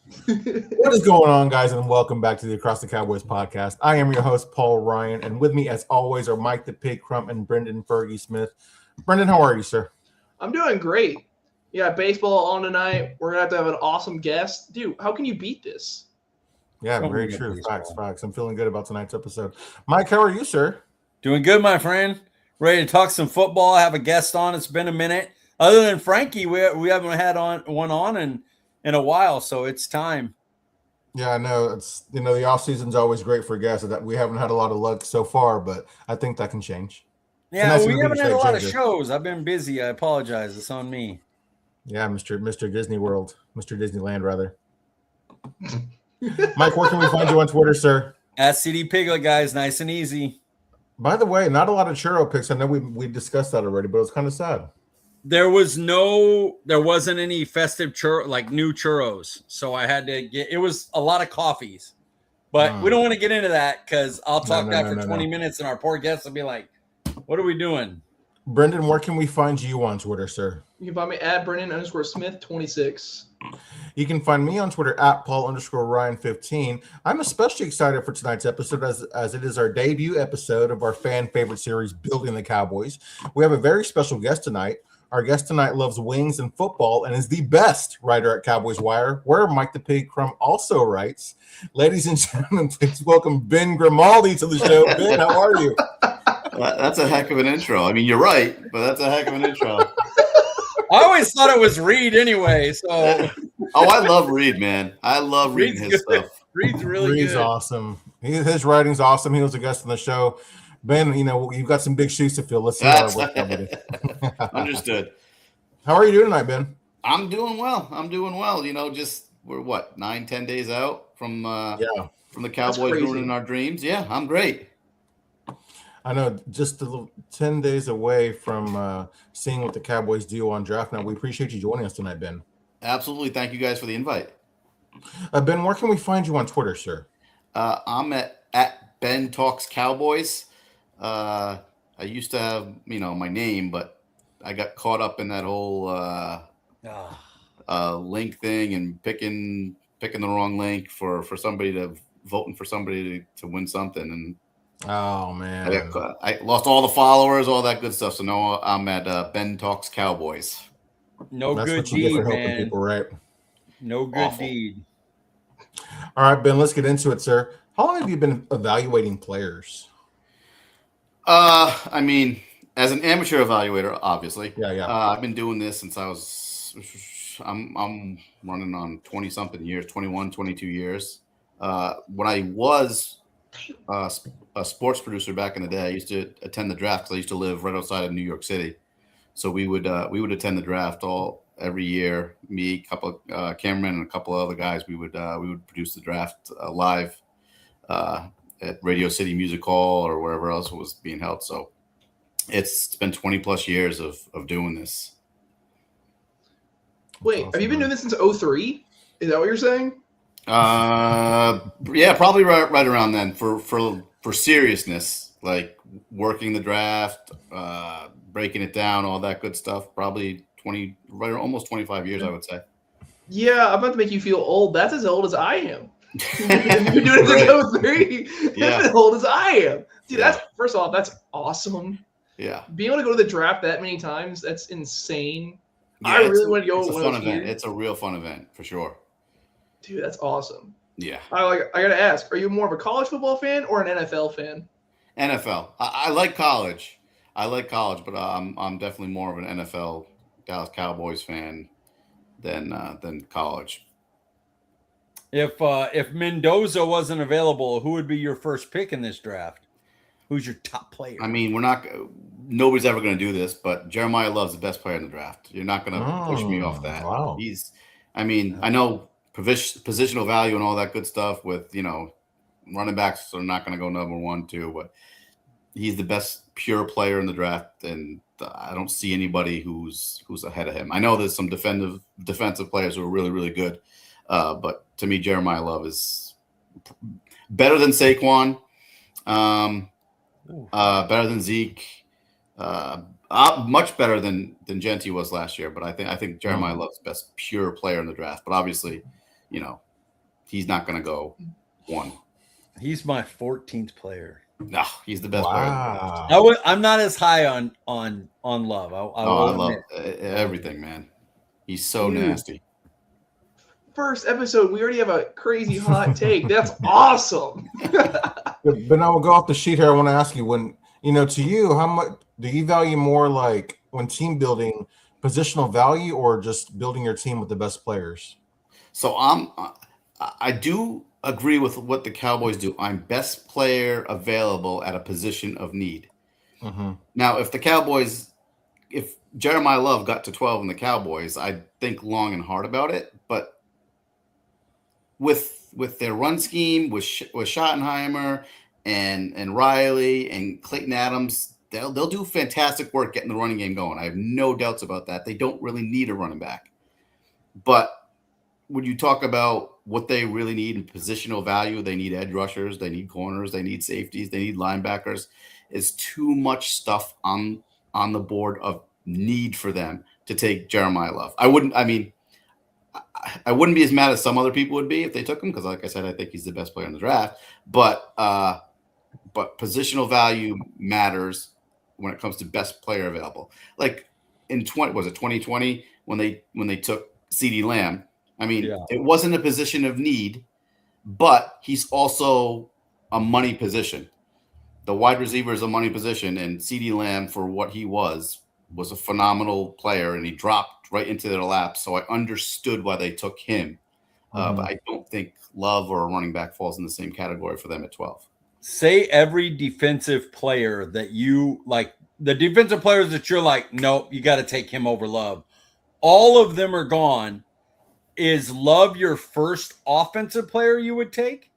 What is going on, guys, and welcome back to the Across the Cowboys podcast. I am your host, Paul Ryan, and with me, as always, are Mike the Pig Crump and Brendan Fergie Smith. Brendan, how are you, sir? I'm doing great. Yeah, baseball on tonight. We're gonna have an awesome guest, dude. How can you beat this? Yeah, very true. Facts. I'm feeling good about tonight's episode. Mike, how are you, sir? Doing good, my friend. Ready to talk some football. I have a guest on. It's been a minute. Other than Frankie, we haven't had one on in a while, so it's time. Yeah, I know. It's the off season's always great for guests. That we haven't had a lot of luck so far, but I think that can change. Yeah, we haven't had a lot of shows. I've been busy. I apologize. It's on me. Yeah, Mr. Disney World, Mr. Disneyland, rather. Mike, where can we find you on Twitter, sir? At CD Piglet, guys. Nice and easy. By the way, not a lot of churro picks. I know we discussed that already, but it was kind of sad. There wasn't any festive new churros, so I had to get. It was a lot of coffees, but we don't want to get into that because I'll talk for 20 minutes, and our poor guests will be like, "What are we doing?" Brendan, where can we find you on Twitter, sir? You can find me at Brendan_Smith26. You can find me on Twitter at Paul_Ryan15. I'm especially excited for tonight's episode as it is our debut episode of our fan favorite series, Building the Cowboys. We have a very special guest tonight. Our guest tonight loves wings and football and is the best writer at Cowboys Wire, where Mike the Pig Crump also writes. Ladies and gentlemen, please welcome Ben Grimaldi to the show. Ben, how are you? That's a heck of an intro. I mean, you're right, but that's a heck of an intro. I always thought it was Reed anyway. So, I love Reed, man. I love reading his stuff. Reed's really good. Reed's awesome. His writing's awesome. He was a guest on the show. Ben, you've got some big shoes to fill. Let's see how it works out, buddy. Understood. How are you doing tonight, Ben? I'm doing well. We're 9-10 days out from the Cowboys ruining our dreams. Yeah, I'm great. I know, just 10 days away from seeing what the Cowboys do on draft night. We appreciate you joining us tonight, Ben. Absolutely. Thank you guys for the invite. Ben, where can we find you on Twitter, sir? I'm at Ben Talks Cowboys. I used to have, my name, but I got caught up in that whole link thing and picking the wrong link for somebody voting for somebody to win something. And oh, man. I lost all the followers, all that good stuff. So now I'm at Ben Talks Cowboys. That's good what you get deed, for helping man. people, right? No good Awful. deed. All right, Ben, let's get into it, sir. How long have you been evaluating players? I mean, as an amateur evaluator, obviously. Yeah. I've been doing this since I'm running on 20-something years, 21, 22 years. When I was a sports producer back in the day, I used to attend the draft because I used to live right outside of New York City. So we would attend the draft every year. Me, a couple of cameramen, and a couple of other guys. We would produce the draft live at Radio City Music Hall or wherever else it was being held. So it's been 20 plus years of doing this. Wait, awesome, have you been doing this since 2003? Is that what you're saying? Yeah, probably right around then for seriousness, like working the draft, breaking it down, all that good stuff. Probably almost 25 years, I would say. Yeah, I'm about to make you feel old. That's as old as I am. You've been doing it since 2003. That's as old as I am. Dude, that's first of all, that's awesome. Yeah. Being able to go to the draft that many times, that's insane. Yeah, I really want to go. It's a fun event. It's a real fun event for sure. Dude, that's awesome. Yeah. I gotta ask, are you more of a college football fan or an NFL fan? NFL. I like college. But I'm definitely more of an NFL Dallas Cowboys fan than college. If Mendoza wasn't available, who would be your first pick in this draft? Who's your top player? I mean, nobody's ever going to do this, but Jeremiah Love's the best player in the draft. You're not going to push me off that. Wow. I know positional value and all that good stuff with, running backs are not going to go number 1, 2, but he's the best pure player in the draft, and I don't see anybody who's ahead of him. I know there's some defensive players who are really, really good, but to me, Jeremiah Love is better than Saquon, better than Zeke, much better than Genti was last year. But I think Jeremiah Love's the best pure player in the draft. But obviously, he's not going to go 1. He's my 14th player. No, he's the best player. I'm not as high on Love. I love everything, man. He's so nasty. First episode, we already have a crazy hot take. That's awesome. But now we'll go off the sheet here. I want to ask you, when to you, how much do you value more, like when team building, positional value, or just building your team with the best players? So I do agree with what the Cowboys do. I'm best player available at a position of need. Mm-hmm. Now, if Jeremiah Love got to 12 in the Cowboys, I'd think long and hard about it. But with their run scheme, with Schottenheimer and Riley and Clayton Adams, they'll do fantastic work getting the running game going. I have no doubts about that. They don't really need a running back. But when you talk about what they really need in positional value, they need edge rushers, they need corners, they need safeties, they need linebackers. It's too much stuff on the board of need for them to take Jeremiah Love. I wouldn't be as mad as some other people would be if they took him, because like I said, I think he's the best player in the draft. But positional value matters when it comes to best player available. Like in 2020 when they took CeeDee Lamb. I mean, It wasn't a position of need, but he's also a money position. The wide receiver is a money position, and CeeDee Lamb, for what he was a phenomenal player, and he dropped right into their lap. So I understood why they took him. But I don't think Love or a running back falls in the same category for them at 12. Say every defensive player that you like, the defensive players that you're like, nope, you got to take him over Love. All of them are gone. Is Love your first offensive player you would take?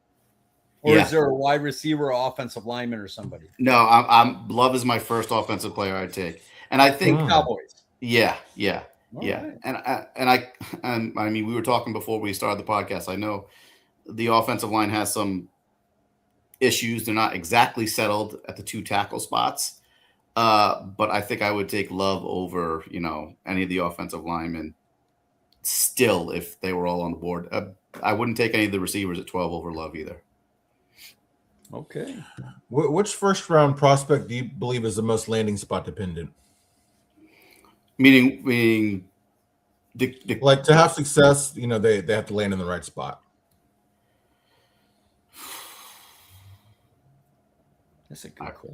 Or is there a wide receiver or offensive lineman or somebody? No, I'm Love is my first offensive player I'd take. And I think Cowboys. Yeah. Right. And I mean, we were talking before we started the podcast. I know the offensive line has some issues. They're not exactly settled at the 2 tackle spots. But I think I would take Love over, any of the offensive linemen still if they were all on the board. I wouldn't take any of the receivers at 12 over Love either. Okay. Which first round prospect do you believe is the most landing spot dependent? Meaning like to have success, they have to land in the right spot. That's a good question.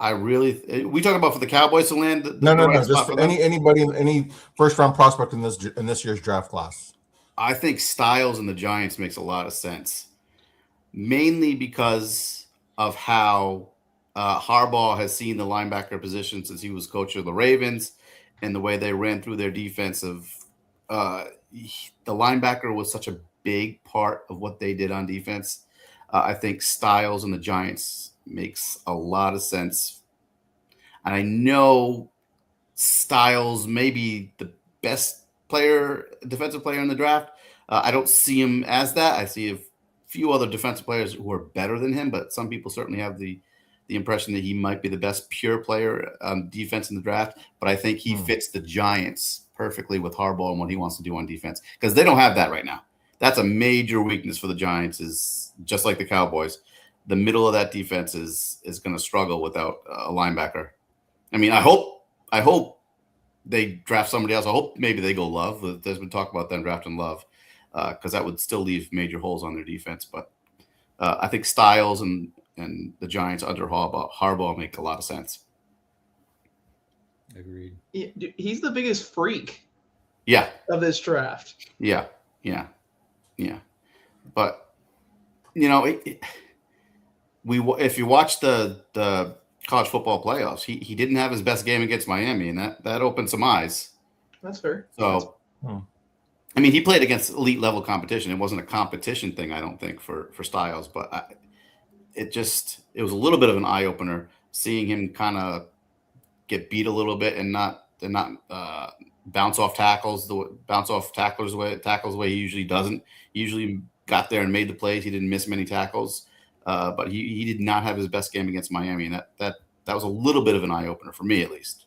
I really we talk about for the Cowboys to land. No, just anybody, any first round prospect in this year's draft class. I think Styles and the Giants makes a lot of sense, mainly because of how Harbaugh has seen the linebacker position since he was coach of the Ravens, and the way they ran through their defensive. The linebacker was such a big part of what they did on defense. I think Styles and the Giants makes a lot of sense. And I know Styles may be the best defensive player in the draft. I don't see him as that. I see a few other defensive players who are better than him, but some people certainly have the impression that he might be the best pure player on defense in the draft. But I think he fits the Giants perfectly with Harbaugh and what he wants to do on defense, because they don't have that right now. That's a major weakness for the Giants, is just like the Cowboys. The middle of that defense is going to struggle without a linebacker. I mean, I hope they draft somebody else. I hope maybe they go Love. There's been talk about them drafting Love, because that would still leave major holes on their defense. But I think Styles and the Giants under Harbaugh make a lot of sense. Agreed. Yeah, dude, he's the biggest freak. Yeah. Of this draft. Yeah. But if you watch the college football playoffs, he didn't have his best game against Miami, and that opened some eyes. That's fair. So, I mean, he played against elite level competition. It wasn't a competition thing, I don't think, for Styles, but it was a little bit of an eye opener seeing him kind of get beat a little bit and not bounce off tacklers the way he usually doesn't. He usually got there and made the plays. He didn't miss many tackles, but he did not have his best game against Miami, and that was a little bit of an eye opener for me, at least.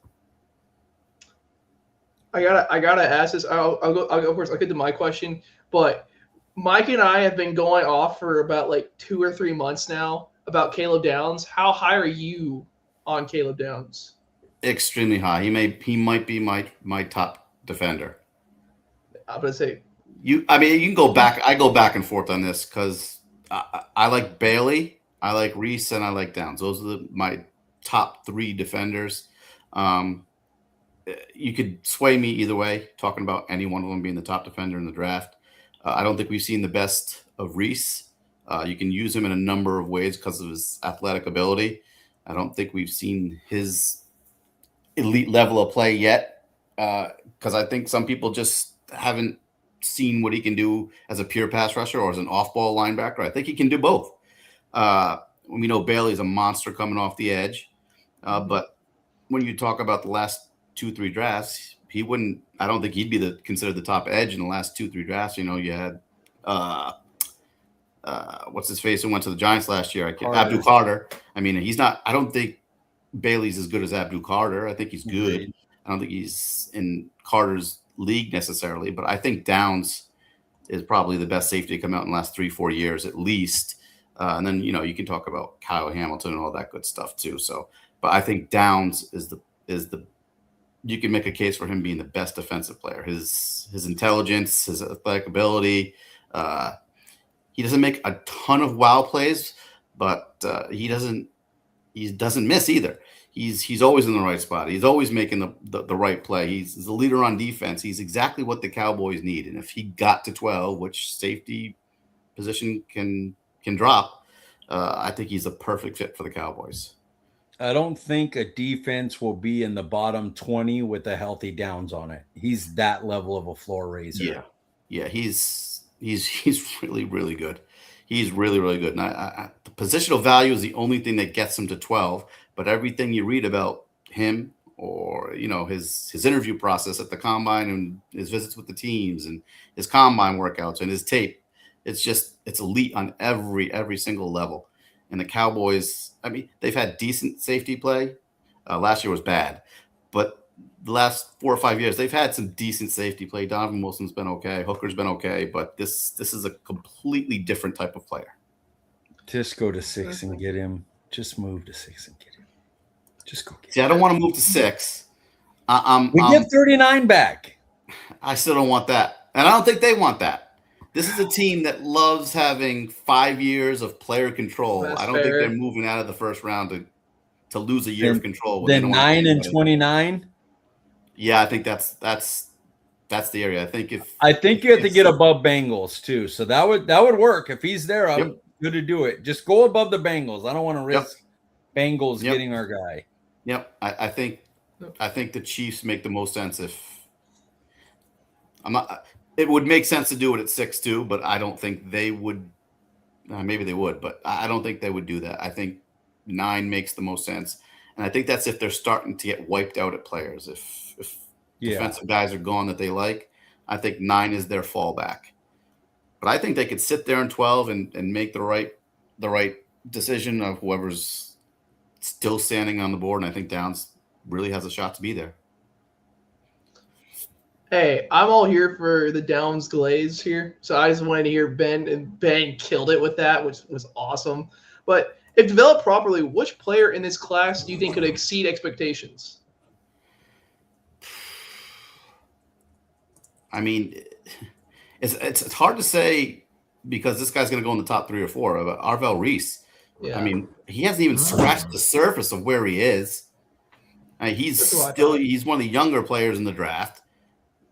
I gotta ask this. I'll go first. I'll get to my question, but Mike and I have been going off for about like 2 or 3 months now about Caleb Downs. How high are you on Caleb Downs? Extremely high. He might be my top defender. I'm gonna say you can go back. I go back and forth on this because I like Bailey, I like Reese, and I like Downs. Those are my top 3 defenders. You could sway me either way, talking about any one of them being the top defender in the draft. I don't think we've seen the best of Reese. You can use him in a number of ways because of his athletic ability. I don't think we've seen his elite level of play yet because I think some people just haven't seen what he can do as a pure pass rusher or as an off-ball linebacker. I think he can do both. We know Bailey's a monster coming off the edge, but when you talk about the last 2-3 drafts, I don't think he'd be considered the top edge in the last 2-3 drafts. You know, you had what's his face who went to the Giants last year? Abdul Carter. I mean, he's not. I don't think Bailey's as good as Abdul Carter. I think he's good. I don't think he's in Carter's league necessarily, but I think Downs is probably the best safety to come out in the last 3-4 years at least. And then you can talk about Kyle Hamilton and all that good stuff too. So, but I think Downs is the you can make a case for him being the best defensive player. His intelligence, his athletic ability. He doesn't make a ton of wow plays, but he doesn't miss either. He's always in the right spot. He's always making the right play. He's the leader on defense. He's exactly what the Cowboys need. And if he got to 12, which safety position can drop, I think he's a perfect fit for the Cowboys. I don't think a defense will be in the bottom 20 with a healthy Downs on it. He's that level of a floor raiser. Yeah. He's really, really good. He's really, really good. And the positional value is the only thing that gets him to 12. But everything you read about him, or his interview process at the combine and his visits with the teams and his combine workouts and his tape, it's elite on every single level. And the Cowboys, I mean, they've had decent safety play. Last year was bad, but the last 4 or 5 years, they've had some decent safety play. Donovan Wilson's been okay. Hooker's been okay, but this is a completely different type of player. Just go to 6 and get him. Just move to 6 and get him. Just go get him. See, I don't want to move to 6. We get 39 back. I still don't want that. And I don't think they want that. This is a team that loves having 5 years of player control. I don't think they're moving out of the first round to lose a year of control. Then 9 and 29. Yeah, I think that's the area. I think you have to get above Bengals too. So that would work. If he's there, I'm good to do it. Just go above the Bengals. I don't want to risk Bengals getting our guy. Yep. I think the Chiefs make the most sense it would make sense to do it at 6-2, but I don't think they would. Maybe they would, but I don't think they would do that. I think 9 makes the most sense. And I think that's if they're starting to get wiped out at players. If defensive guys are gone that they like, I think 9 is their fallback. But I think they could sit there in 12 and make the right decision of whoever's still standing on the board. And I think Downs really has a shot to be there. Hey, I'm all here for the Downs glaze here. So I just wanted to hear Ben, and Ben killed it with that, which was awesome. But if developed properly, which player in this class do you think could exceed expectations? I mean, it's hard to say because this guy's going to go in the top 3 or 4. But Arvell Reese, I mean, he hasn't even scratched the surface of where he is. He's one of the younger players in the draft.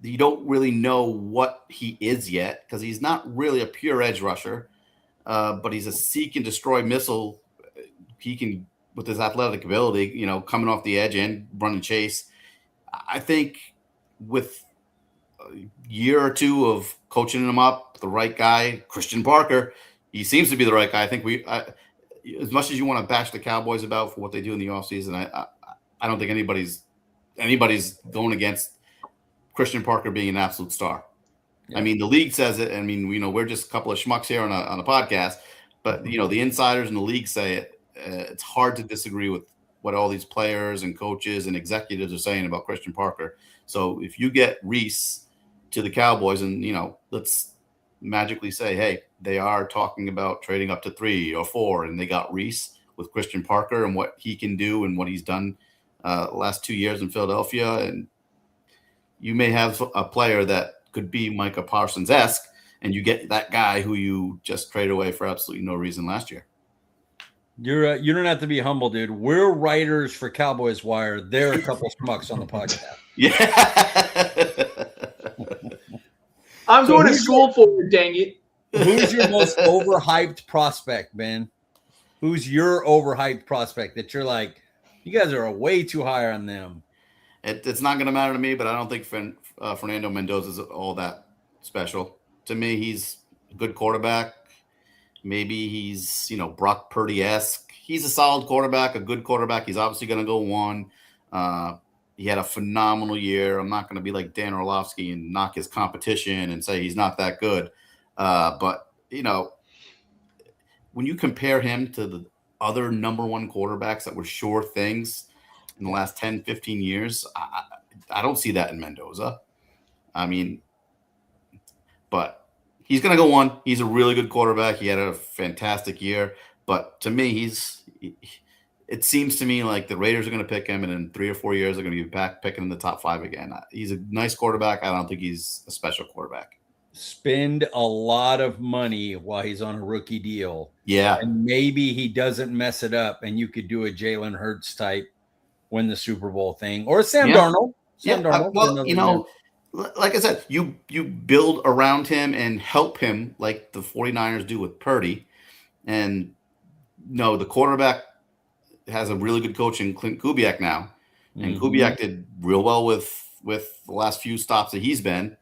You don't really know what he is yet because he's not really a pure edge rusher, but he's a seek and destroy missile. He can, with his athletic ability, coming off the edge and run and chase. I think with a year or 2 of coaching him up, the right guy, Christian Parker, he seems to be the right guy. I think as much as you want to bash the Cowboys about for what they do in the offseason, I don't think anybody's going against Christian Parker being an absolute star. Yeah. I mean, the league says it. I mean, we're just a couple of schmucks here on a podcast, but the insiders in the league say it. It's hard to disagree with what all these players and coaches and executives are saying about Christian Parker. So if you get Reese to the Cowboys, and let's magically say, hey, they are talking about trading up to 3 or 4, and they got Reese with Christian Parker and what he can do and what he's done last 2 years in Philadelphia, and you may have a player that could be Micah Parsons-esque, and you get that guy who you just traded away for absolutely no reason last year. You don't have to be humble, dude. We're writers for Cowboys Wire. They're a couple schmucks on the podcast. Yeah. I'm going to school for it, dang it. Who's your most overhyped prospect, Ben? Who's your overhyped prospect that you're like, you guys are way too high on them? It's not going to matter to me, but I don't think Fernando Mendoza is all that special. To me, he's a good quarterback. Maybe he's, Brock Purdy-esque. He's a solid quarterback, a good quarterback. He's obviously going to go 1. He had a phenomenal year. I'm not going to be like Dan Orlovsky and knock his competition and say he's not that good. But, when you compare him to the other number 1 quarterbacks that were sure things in the last 10, 15 years, I don't see that in Mendoza. I mean, but he's going to go 1. He's a really good quarterback. He had a fantastic year. But to me, it seems to me like the Raiders are going to pick him, and in 3 or 4 years, they're going to be back picking in the top 5 again. He's a nice quarterback. I don't think he's a special quarterback. Spend a lot of money while he's on a rookie deal. Yeah. And maybe he doesn't mess it up, and you could do a Jalen Hurts type win the Super Bowl thing, or Sam Darnold. Darnold. Well, like I said, you build around him and help him like the 49ers do with Purdy. And the quarterback has a really good coach in Clint Kubiak now. And Kubiak did real well with the last few stops that he's been.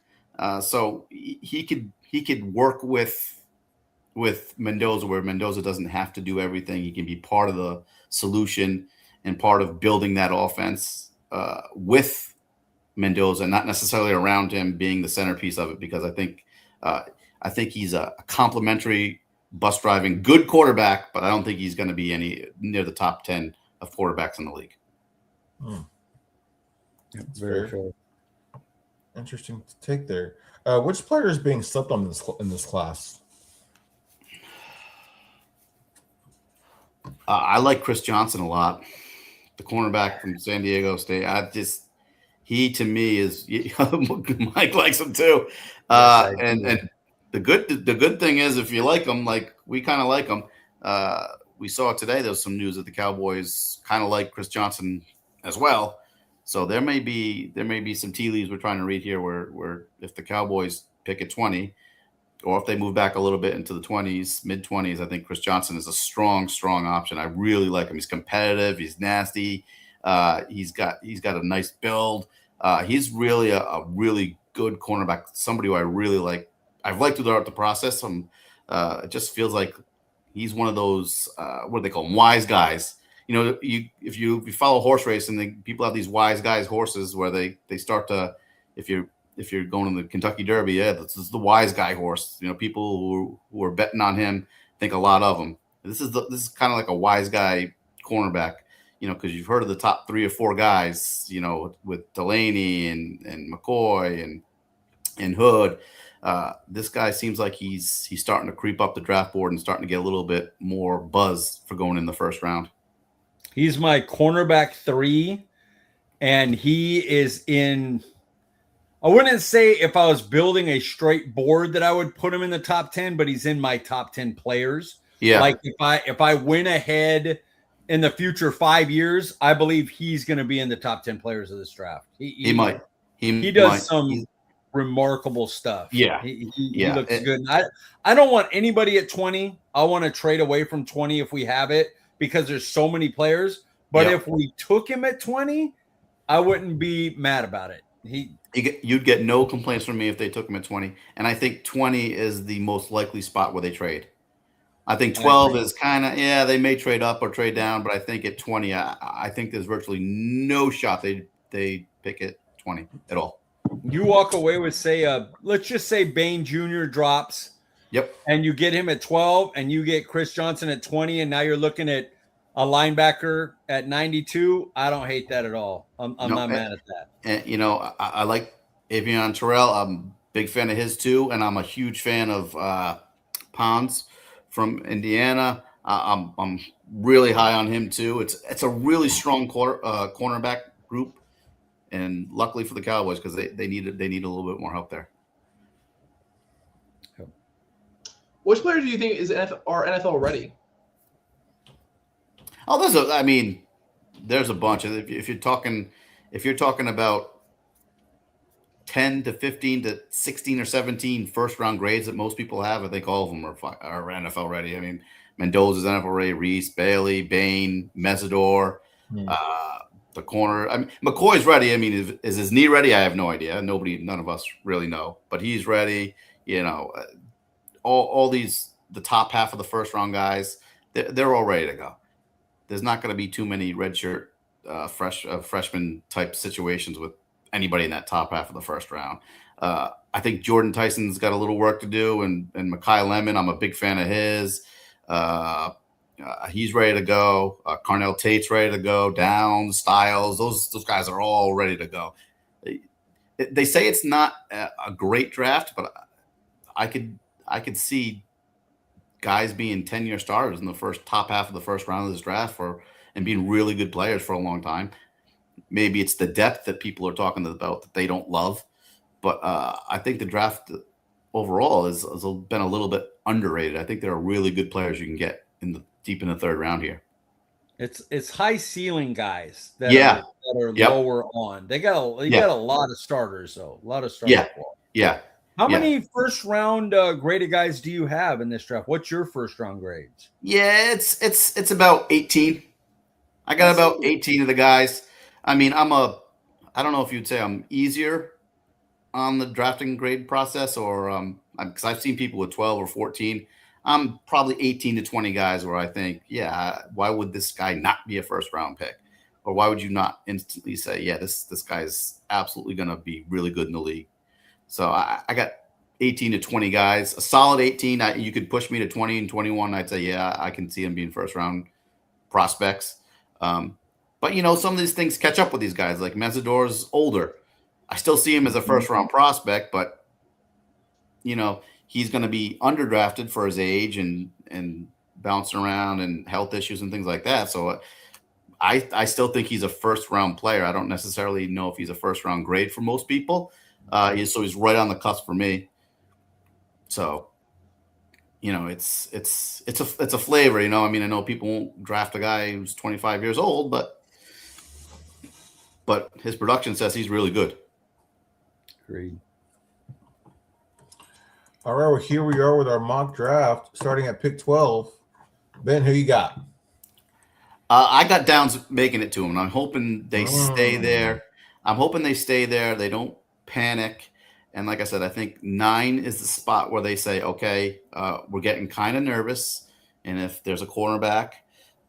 So he could work with Mendoza, where Mendoza doesn't have to do everything. He can be part of the solution and part of building that offense with Mendoza, not necessarily around him being the centerpiece of it, because I think he's a complimentary bus driving good quarterback, but I don't think he's going to be near the top 10 of quarterbacks in the league. Very cool. Interesting take there. Which player is being slept on in this class? I like Chris Johnson a lot, the cornerback from San Diego State. He to me is Mike likes him too. And the good thing is, if you like him, like we kind of like him. We saw today there's some news that the Cowboys kind of like Chris Johnson as well. So there may be some tea leaves we're trying to read here where if the Cowboys pick at 20, or if they move back a little bit into the 20s, mid-20s, I think Chris Johnson is a strong option. I really like him. He's competitive. He's nasty. He's got a nice build. He's really a really good cornerback, somebody who I really like. I've liked throughout the process. It just feels like he's one of those, what do they call them, wise guys. If you follow horse racing, people have these wise guys horses where they start to, if you're going to the Kentucky Derby, this is the wise guy horse. People who are betting on him think a lot of him. This is kind of like a wise guy cornerback, because you've heard of the top 3 or 4 guys, with Delaney and McCoy and Hood. This guy seems like he's starting to creep up the draft board and starting to get a little bit more buzz for going in the first round. He's my cornerback 3, and he is in. I wouldn't say if I was building a straight board that I would put him in the top 10, but he's in my top 10 players. Yeah. Like if I went ahead in the future 5 years, I believe he's going to be in the top 10 players of this draft. He might. He does some remarkable stuff. Yeah. He looks good. I don't want anybody at 20. I want to trade away from 20 if we have it, because there's so many players. But if we took him at 20, I wouldn't be mad about it. You'd get no complaints from me if they took him at 20. And I think 20 is the most likely spot where they trade. I think 12 is kind of, they may trade up or trade down, but I think at 20, I think there's virtually no shot they pick at 20 at all. You walk away with, let's just say Bain Jr. drops. Yep. And you get him at 12, and you get Chris Johnson at 20, and now you're looking at a linebacker at 92, I don't hate that at all. I'm not mad at that. And you know, I like Avion Terrell. I'm a big fan of his too, and I'm a huge fan of Pons from Indiana. I'm really high on him too. It's a really strong cornerback group, and luckily for the Cowboys because they need a little bit more help there. Which player do you think are NFL ready? Oh, there's a bunch. If you're talking about 10 to 15 to 16 or 17 first round grades that most people have, I think all of them are NFL ready. I mean, Mendoza's NFL ready, Reese, Bailey, Bain, Mesidor, the corner. I mean, McCoy's ready. I mean, is his knee ready? I have no idea. None of us really know, but he's ready. You know, all these, the top half of the first round guys, they're all ready to go. There's not going to be too many redshirt freshman type situations with anybody in that top half of the first round. I think Jordan Tyson's got a little work to do, and Mekhi Lemon, I'm a big fan of his. He's ready to go. Carnell Tate's ready to go. Downs, Styles, those guys are all ready to go. They say it's not a great draft, but I could see guys being 10-year starters in the top half of the first round of this draft and being really good players for a long time. Maybe it's the depth that people are talking about that they don't love, but I think the draft overall has been a little bit underrated. I think there are really good players you can get deep in the third round here. It's high ceiling guys that are lower on. They got a lot of starters though. A lot of starters. Yeah. How many first round graded guys do you have in this draft? What's your first round grades? Yeah, it's about 18. I got about 18 of the guys. I mean, I don't know if you'd say I'm easier on the drafting grade process or because I've seen people with 12 or 14. I'm probably 18 to 20 guys where I think, why would this guy not be a first round pick? Or why would you not instantly say, this guy's absolutely going to be really good in the league? So I got 18 to 20 guys, a solid 18. You could push me to 20 and 21. I'd say, I can see them being first round prospects. But, some of these things catch up with these guys. Like Mesidor's older. I still see him as a first round prospect, but, he's going to be underdrafted for his age and bouncing around and health issues and things like that. So I still think he's a first round player. I don't necessarily know if he's a first round grade for most people. He's right on the cusp for me. So, it's a flavor, I mean, I know people won't draft a guy who's 25 years old, but his production says he's really good. Agreed. All right, well, here we are with our mock draft starting at pick 12. Ben, who you got? I got Downs making it to him, and I'm hoping they stay there. They don't panic. And like I said, I think 9 is the spot where they say, okay, we're getting kind of nervous. And if there's a cornerback,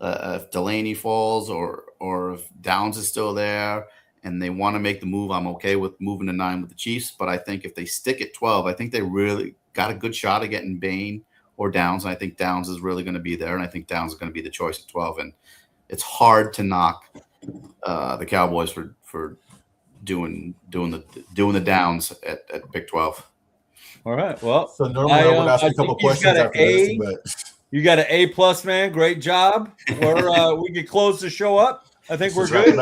if Delaney falls or if Downs is still there and they want to make the move, I'm okay with moving to 9 with the Chiefs. But I think if they stick at 12, I think they really got a good shot of getting Bain or Downs. And I think Downs is really going to be there. And I think Downs is going to be the choice at 12. And it's hard to knock the Cowboys for doing the Downs at pick 12. All right. Well, so normally I would ask a couple questions after this, but you got an A+, man. Great job. Or we could close the show up. I think we're good.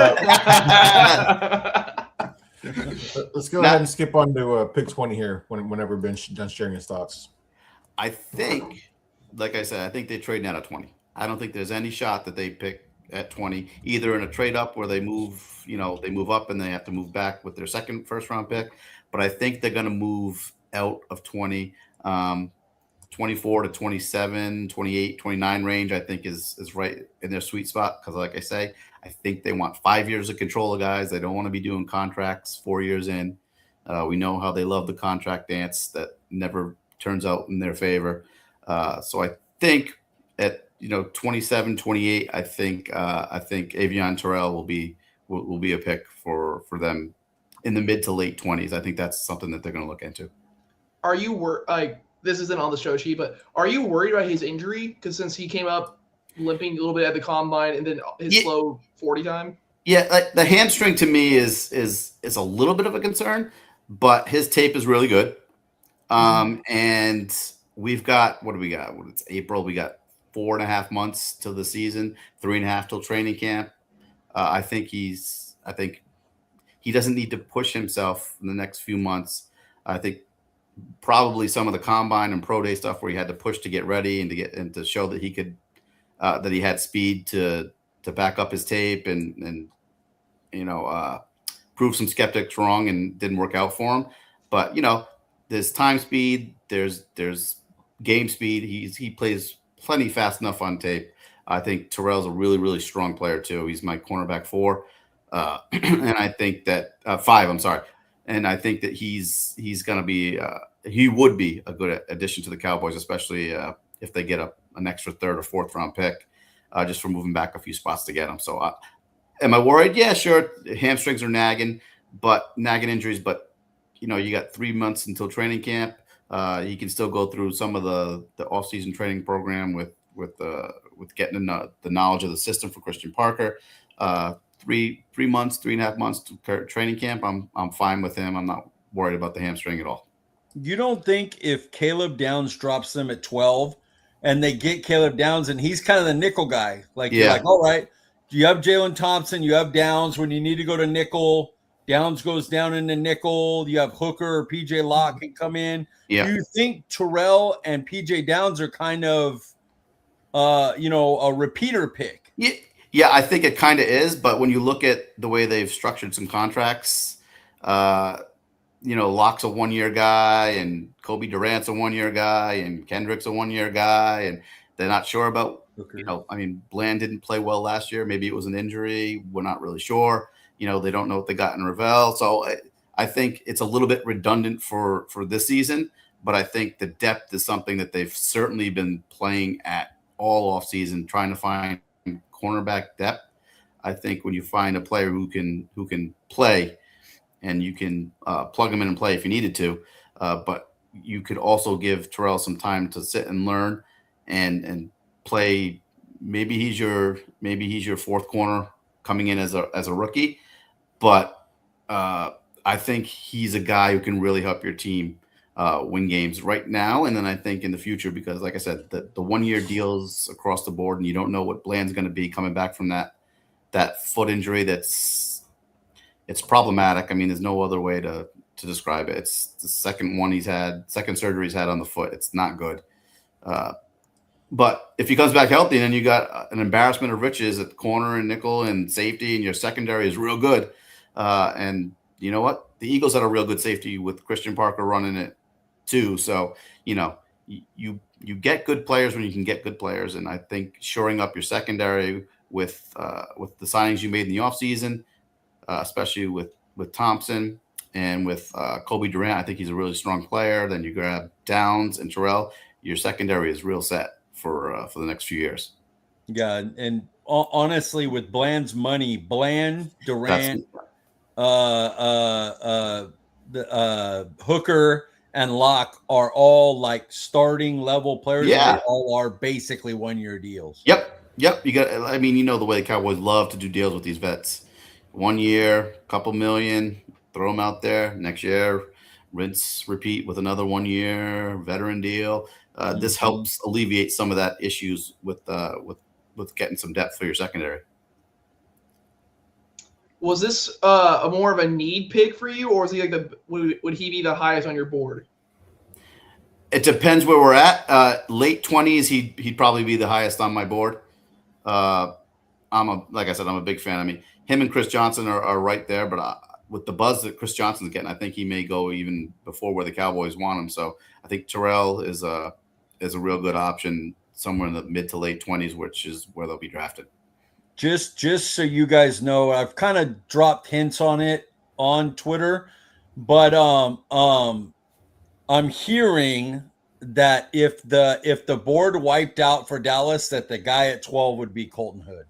Let's go ahead and skip on to pick 20 here whenever Ben's done sharing his thoughts. I think, like I said, I think they trade now at 20. I don't think there's any shot that they pick at 20, either in a trade up where they move, they move up and they have to move back with their second first round pick. But I think they're going to move out of 20, 24 to 27, 28, 29 range, I think is right in their sweet spot. Because like I say, I think they want 5 years of control of guys. They don't want to be doing contracts 4 years in. We know how they love the contract dance that never turns out in their favor. So I think at 27, 28, I think Avion Terrell will be a pick for them in the mid to late 20s. I think that's something that they're going to look into. Are you this isn't on the show sheet, but are you worried about his injury? Because since he came up limping a little bit at the combine, and then his slow 40 time. Yeah, like the hamstring to me is a little bit of a concern, but his tape is really good. And we've got what do we got? It's April. We got 4.5 months till the season, 3.5 till training camp. I think he doesn't need to push himself in the next few months. I think probably some of the combine and pro day stuff where he had to push to get ready and to show that he could that he had speed to back up his tape and prove some skeptics wrong and didn't work out for him. But there's time speed, there's game speed. He plays plenty fast enough on tape. I think Terrell's a really, really strong player too. He's my cornerback 4. And I think that 5, I'm sorry. And I think that he's going to be he would be a good addition to the Cowboys, especially if they get an extra 3rd or 4th round pick just for moving back a few spots to get him. So am I worried? Yeah, sure. Hamstrings are nagging injuries, but you got 3 months until training camp. He can still go through some of the off-season training program with getting the knowledge of the system for Christian Parker. 3 months, 3.5 months to training camp. I'm fine with him. I'm not worried about the hamstring at all. You don't think if Caleb Downs drops them at 12 and they get Caleb Downs and he's kind of the nickel guy, you're like, all right, you have Jalen Thompson, you have Downs when you need to go to nickel. Downs goes down in the nickel. You have Hooker or PJ Locke can come in. Yeah. Do you think Terrell and PJ Downs are kind of, a repeater pick? Yeah, I think it kind of is. But when you look at the way they've structured some contracts, Locke's a 1-year guy and Kobe Durant's a 1-year guy and Kendrick's a 1-year guy. And they're not sure about, Bland didn't play well last year. Maybe it was an injury. We're not really sure. They don't know what they got in Ravel. So I think it's a little bit redundant for this season, but I think the depth is something that they've certainly been playing at all offseason, trying to find cornerback depth. I think when you find a player who can play and you can plug him in and play if you needed to, but you could also give Terrell some time to sit and learn and play. Maybe he's your 4th corner coming in as a rookie. But I think he's a guy who can really help your team win games right now. And then I think in the future, because like I said, the 1-year deals across the board, and you don't know what Bland's going to be coming back from that foot injury. It's problematic. There's no other way to describe it. It's the second surgery he's had on the foot. It's not good. But if he comes back healthy, then you got an embarrassment of riches at corner and nickel and safety, and your secondary is real good. And you know what? The Eagles had a real good safety with Christian Parker running it too. So, you get good players when you can get good players. And I think shoring up your secondary with the signings you made in the offseason, especially with Thompson and with Kobe Durant, I think he's a really strong player. Then you grab Downs and Terrell. Your secondary is real set for the next few years. Yeah, and honestly, with Bland's money, Bland, Durant, Hooker, and Locke are all like starting level players. Yeah, they all are basically 1-year deals. Yep. You got. The way the Cowboys love to do deals with these vets. 1 year, couple million, throw them out there. Next year, rinse, repeat with another 1 year veteran deal. This helps alleviate some of that issues with getting some depth for your secondary. Was this a more of a need pick for you, or is he would he be the highest on your board? It depends where we're at. Late 20s, he'd probably be the highest on my board. Like I said, I'm a big fan. Him and Chris Johnson are right there, but with the buzz that Chris Johnson's getting, I think he may go even before where the Cowboys want him. So I think Terrell is a real good option somewhere in the mid to late 20s, which is where they'll be drafted. Just so you guys know, I've kind of dropped hints on it on Twitter, but I'm hearing that if the board wiped out for Dallas, that the guy at 12 would be Colton Hood.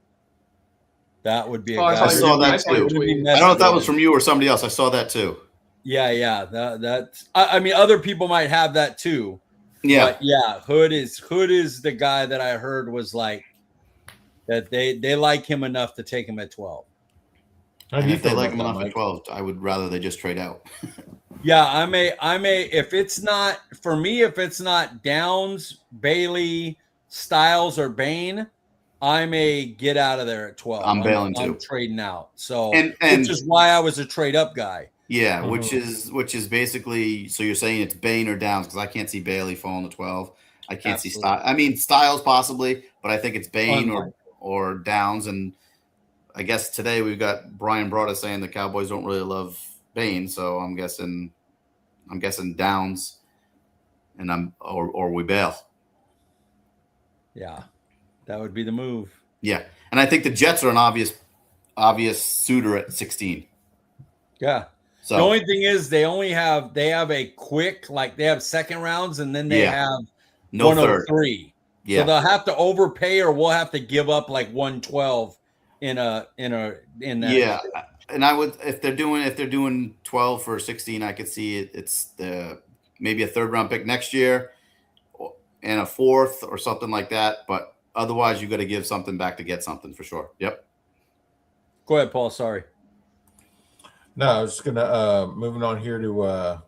That would be a guy. I saw that too. I don't know if that was from you or somebody else. I saw that too. Yeah. That's. Other people might have that too. Yeah. But yeah, Hood is the guy that I heard was like that they like him enough to take him at 12. And if they like him enough at 12, I would rather they just trade out. Yeah, I may if it's not for me, if it's not Downs, Bailey, Styles, or Bain, I may get out of there at 12. I'm bailing too. I'm trading out. So and which is why I was a trade up guy. Yeah, which is basically, so you're saying it's Bain or Downs, because I can't see Bailey falling to 12. I can't see Styles. I mean, Styles possibly, but I think it's Bain or Downs. And I guess today we've got Brian Broaddus saying the Cowboys don't really love Bain, so I'm guessing Downs, and or we bail. Yeah, that would be the move. Yeah, and I think the Jets are an obvious suitor at 16. Yeah. So the only thing is they have a quick, like they have second rounds, and then they have no 103. Yeah. So they'll have to overpay, or we'll have to give up like 112 in that. Yeah. And I would, if they're doing 12 for 16, I could see it. It's maybe a third round pick next year and a fourth or something like that. But otherwise, you got to give something back to get something for sure. Yep. Go ahead, Paul. Sorry. No, I was just gonna moving on here to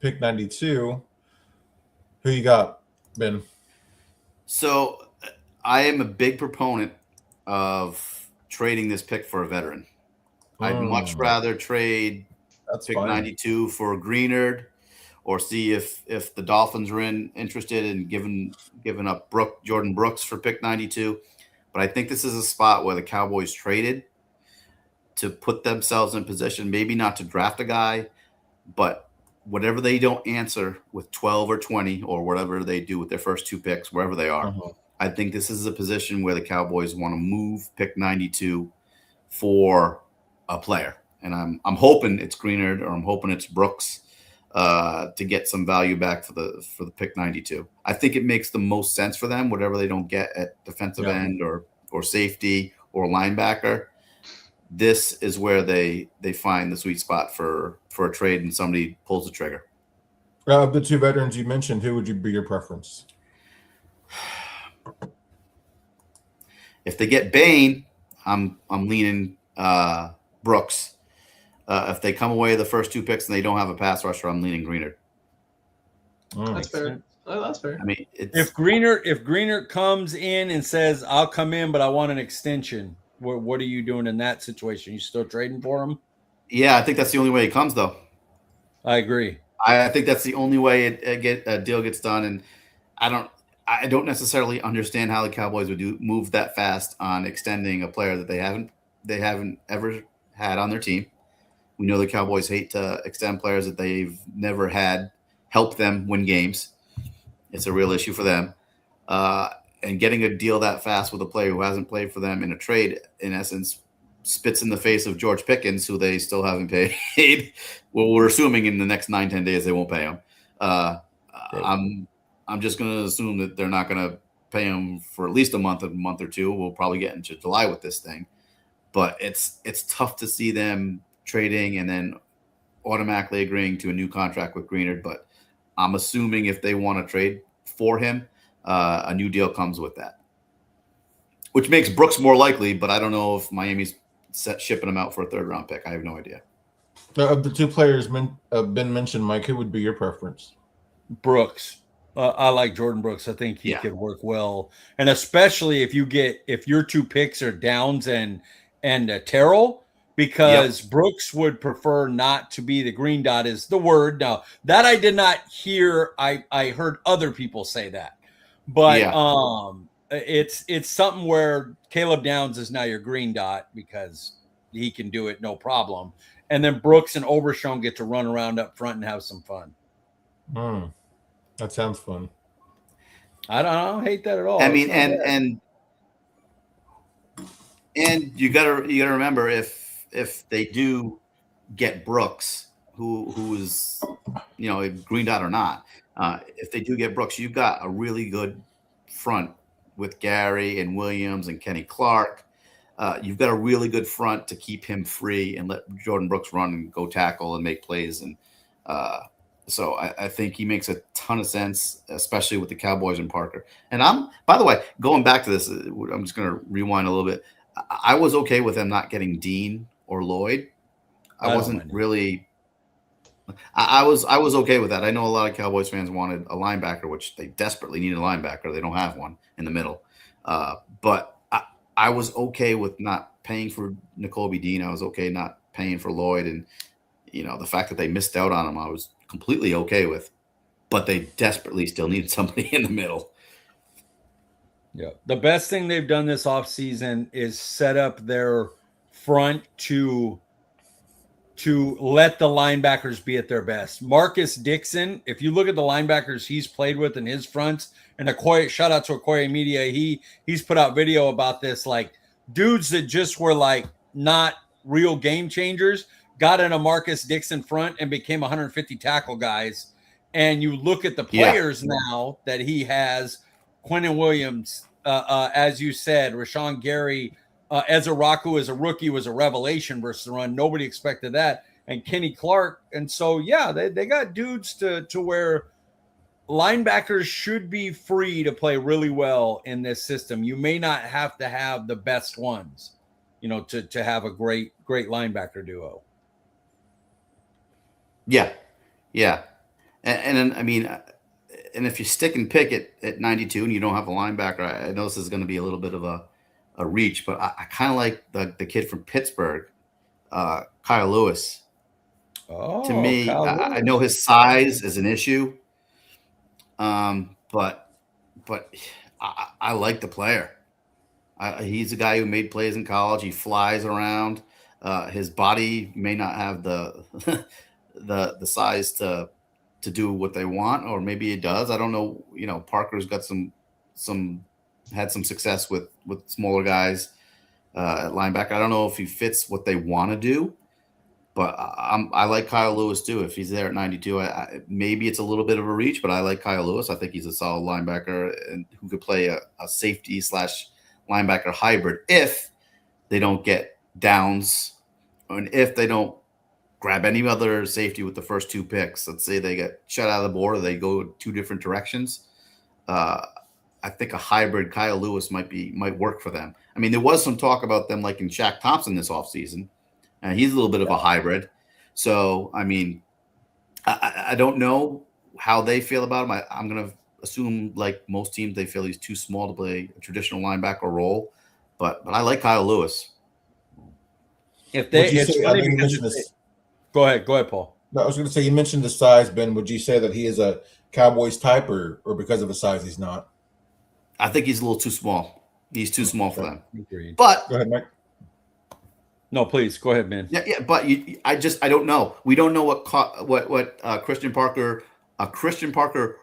pick 92. Who you got, Ben? So I am a big proponent of trading this pick for a veteran. I'd much rather trade pick 92 for Greenard, or see if the Dolphins are interested in giving up Jordan Brooks for pick 92. But I think this is a spot where the Cowboys traded to put themselves in position, maybe not to draft a guy, but whatever they don't answer with 12 or 20 or whatever they do with their first two picks, wherever they are, I think this is a position where the Cowboys want to move pick 92 for a player. And I'm hoping it's Greenard, or I'm hoping it's Brooks, to get some value back for the pick 92. I think it makes the most sense for them, whatever they don't get at defensive end or safety or linebacker. This is where they find the sweet spot for a trade, and somebody pulls the trigger. Of the two veterans you mentioned, who would be your preference? If they get Bain, I'm leaning Brooks. If they come away the first two picks and they don't have a pass rusher, I'm leaning Greenard. That's fair. Oh, that's fair. I mean, if Greenard comes in and says, "I'll come in, but I want an extension," what are you doing in that situation? You still trading for him? Yeah, I think that's the only way it comes, though. I agree. I think that's the only way a deal gets done, and I don't necessarily understand how the Cowboys would move that fast on extending a player that they haven't ever had on their team. We know the Cowboys hate to extend players that they've never had help them win games. It's a real issue for them. And getting a deal that fast with a player who hasn't played for them in a trade, in essence, spits in the face of George Pickens, who they still haven't paid. Well, we're assuming in the next 9-10 days they won't pay him. I'm just going to assume that they're not going to pay him for at least a month or two. We'll probably get into July with this thing. But it's tough to see them trading and then automatically agreeing to a new contract with Greenard. But I'm assuming if they want to trade for him, a new deal comes with that, which makes Brooks more likely. But I don't know if Miami's shipping him out for a third-round pick. I have no idea. Of the two players been mentioned, Mike, who would be your preference? Brooks. I like Jordan Brooks. I think he could work well, and especially if your two picks are Downs and Terrell, because Brooks would prefer not to be the green dot is the word. Now that I did not hear, I heard other people say that, but it's something where Caleb Downs is now your green dot because he can do it no problem, and then Brooks and Obershon get to run around up front and have some fun. That sounds fun. I don't hate that at all. I mean, and you gotta remember if they do get Brooks, who is green dot or not, if they do get Brooks, you've got a really good front with Gary and Williams and Kenny Clark. You've got a really good front to keep him free and let Jordan Brooks run and go tackle and make plays. And So I think he makes a ton of sense, especially with the Cowboys and Parker. And by the way, going back to this, I'm just going to rewind a little bit. I was okay with them not getting Dean or Lloyd. I wasn't really. I was okay with that. I know a lot of Cowboys fans wanted a linebacker, which they desperately need a linebacker. They don't have one in the middle. But I was okay with not paying for Nakobe Dean. I was okay not paying for Lloyd, and the fact that they missed out on him, I was completely okay with. But they desperately still needed somebody in the middle. Yeah, the best thing they've done this offseason is set up their front to let the linebackers be at their best. Marcus Dixon, if you look at the linebackers he's played with in his fronts, and shout out to Okoye Media, he's put out video about this, like dudes that just were like not real game changers got in a Marcus Dixon front and became 150 tackle guys. And you look at the players now that he has, Quentin Williams, as you said, Rashawn Gary, Ezra Raku as a rookie was a revelation versus the run. Nobody expected that. And Kenny Clark. And so, yeah, they got dudes to where linebackers should be free to play really well in this system. You may not have to have the best ones, to have a great linebacker duo. Yeah. Yeah. And I mean, and if you stick and pick at 92 and you don't have a linebacker, I know this is going to be a little bit of a reach, but I kind of like the kid from Pittsburgh, Kyle Lewis. To me, I know his size is an issue, but I like the player. He's a guy who made plays in college. He flies around. His body may not have the the size to do what they want, or maybe it does. I don't know. Parker's got had some success with smaller guys at linebacker. I don't know if he fits what they want to do, but I like Kyle Lewis too. If he's there at 92, maybe it's a little bit of a reach, but I like Kyle Lewis. I think he's a solid linebacker and who could play a safety / linebacker hybrid if they don't get downs, and if they don't grab any other safety with the first 2 picks. Let's say they get shut out of the board or they go 2 different directions. I think a hybrid Kyle Lewis might work for them. I mean, there was some talk about them liking Shaq Thompson this offseason, and he's a little bit of a hybrid. So, I mean, I don't know how they feel about him. I'm going to assume, like most teams, they feel he's too small to play a traditional linebacker role. But I like Kyle Lewis. Go ahead, Paul. No, I was going to say, you mentioned the size, Ben. Would you say that he is a Cowboys type, or because of his size, he's not? I think he's a little too small. He's too small for them. Agreed. But go ahead, Mike. No, please go ahead, Ben. Yeah. But I don't know. We don't know what Christian Parker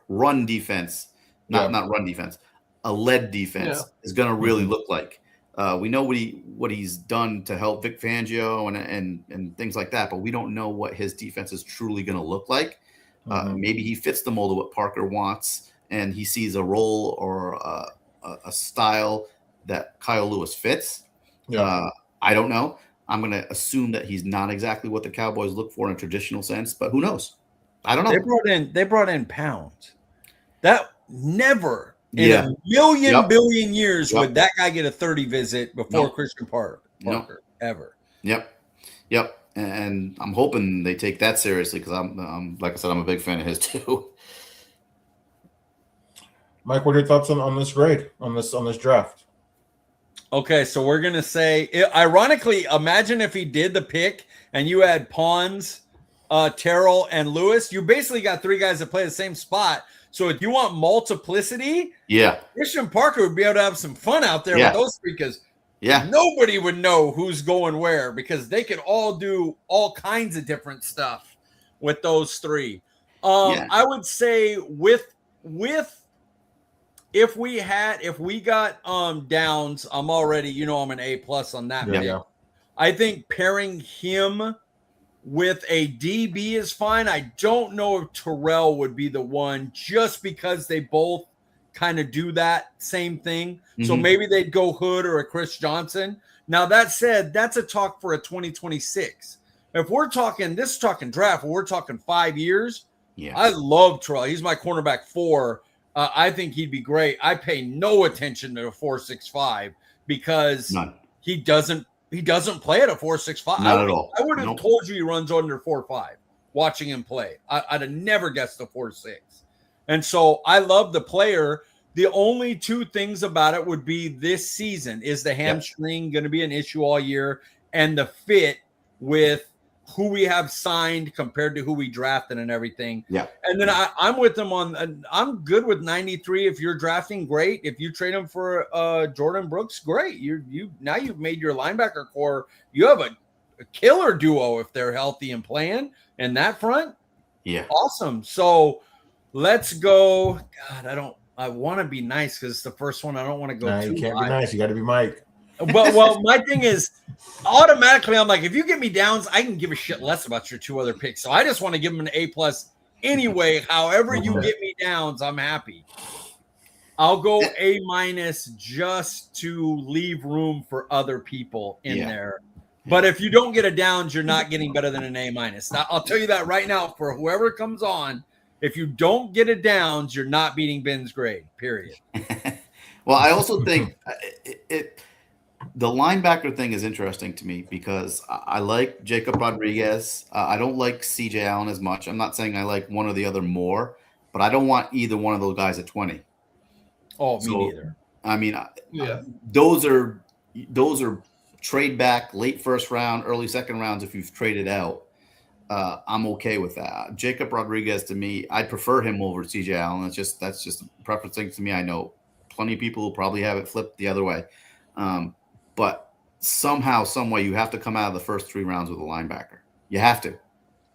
run defense, not run defense, a lead defense is going to really look like. We know what he's done to help Vic Fangio and things like that, but we don't know what his defense is truly going to look like. Maybe he fits the mold of what Parker wants, and he sees a role or a style that Kyle Lewis fits. I don't know. I'm going to assume that he's not exactly what the Cowboys look for in a traditional sense, but who knows? I don't know. They brought in Pounds. That never in a billion years would that guy get a 30 visit before Christian Parker ever. Yep. And I'm hoping they take that seriously because I'm like I said, I'm a big fan of his too. Mike, what are your thoughts on this grade, on this draft? Okay, so we're gonna say, ironically, imagine if he did the pick and you had Pons, Terrell, and Lewis. You basically got 3 guys that play the same spot. So if you want multiplicity, Christian Parker would be able to have some fun out there with those 3 because nobody would know who's going where because they could all do all kinds of different stuff with those 3. I would say with if we got Downs, I'm already, I'm an A+ on that. Yeah. I think pairing him with a DB is fine. I don't know if Terrell would be the one just because they both kind of do that same thing. Mm-hmm. So maybe they'd go Hood or a Chris Johnson. Now, that said, that's a talk for a 2026. If we're talking, this is talking draft, we're talking 5 years, Yeah. I love Terrell. He's my cornerback 4. I think he'd be great. I pay no attention to a 4.65 because None. he doesn't play at a 4.65. Not at all. I would have Nope. told you he runs under 4.5 watching him play. I'd have never guessed the 4.6. And so I love the player. The only 2 things about it would be this season. Is the hamstring going to be an issue all year, and the fit with who we have signed compared to who we drafted and everything. Yeah. And then I'm with them on, I'm good with 93. If you're drafting, great. If you trade him for Jordan Brooks, great. Now you've made your linebacker core. You have a killer duo if they're healthy and playing in that front. Yeah. Awesome. So let's go. God, I want to be nice because it's the first one. I don't want to go too you can't high. be nice. You got to be Mike. Well, my thing is automatically I'm like, if you get me downs, I can give a shit less about your 2 other picks. So I just want to give them an A+ anyway. However you get me downs, I'm happy. I'll go A- just to leave room for other people in there. But if you don't get a downs, you're not getting better than an A-. Now, I'll tell you that right now for whoever comes on. If you don't get a downs, you're not beating Ben's grade, period. Well, I also think the linebacker thing is interesting to me because I like Jacob Rodriguez. I don't like CJ Allen as much. I'm not saying I like one or the other more, but I don't want either one of those guys at 20. Oh, me neither. I mean, those are trade back late first round, early second rounds if you've traded out. I'm okay with that. Jacob Rodriguez, to me, I prefer him over CJ Allen. That's just a preference thing to me. I know plenty of people who probably have it flipped the other way. But somehow, some way, you have to come out of the first 3 rounds with a linebacker. You have to.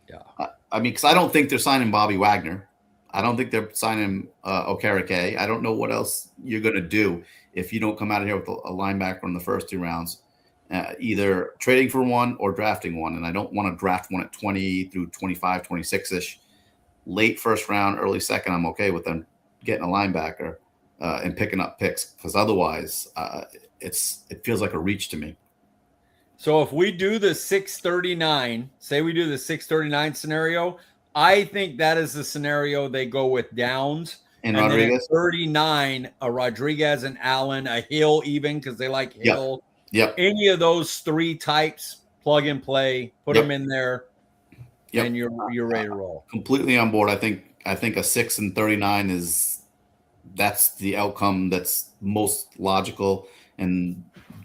Yeah. I mean, because I don't think they're signing Bobby Wagner. I don't think they're signing Okereke. I don't know what else you're going to do if you don't come out of here with a linebacker in the first 2 rounds, either trading for one or drafting one. And I don't want to draft one at 20 through 25, 26-ish. Late first round, early second, I'm okay with them getting a linebacker and picking up picks because otherwise it feels like a reach to me. So if we do the 639, say we do the 639 scenario, I think that is the scenario they go with Downs. And Rodriguez? Then at 39, a Rodriguez and Allen, a Hill even because they like Hill. Yep. Any of those 3 types, plug and play, put them in there, and you're ready to roll. Completely on board. I think a 6 and 39 that's the outcome that's most logical. And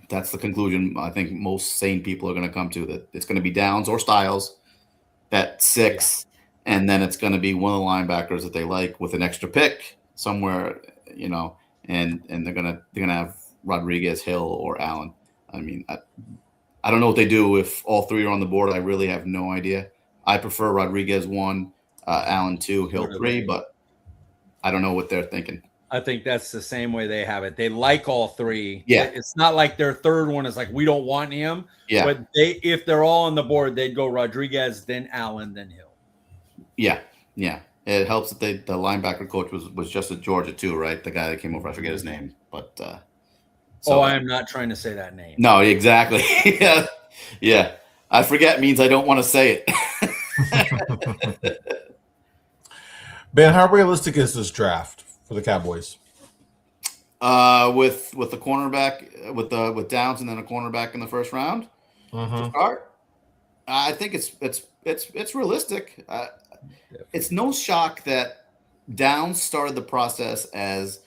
that's the conclusion I think most sane people are going to come to, that it's going to be Downs or Styles at 6, and then it's going to be one of the linebackers that they like with an extra pick somewhere, and they're going to have Rodriguez, Hill, or Allen. I mean, I don't know what they do if all 3 are on the board. I really have no idea. I prefer Rodriguez 1, Allen 2, Hill 3, but I don't know what they're thinking. I think that's the same way they have it. They like all 3. Yeah. It's not like their third one is like, we don't want him. Yeah. But if they're all on the board, they'd go Rodriguez, then Allen, then Hill. Yeah. Yeah. It helps that the linebacker coach was just at Georgia too, right? The guy that came over, I forget his name, but I am not trying to say that name. No, exactly. Yeah. I forget means I don't want to say it. Ben, how realistic is this draft for the Cowboys? With the cornerback, with Downs and then a cornerback in the first round to start, I think it's realistic. It's no shock that Downs started the process as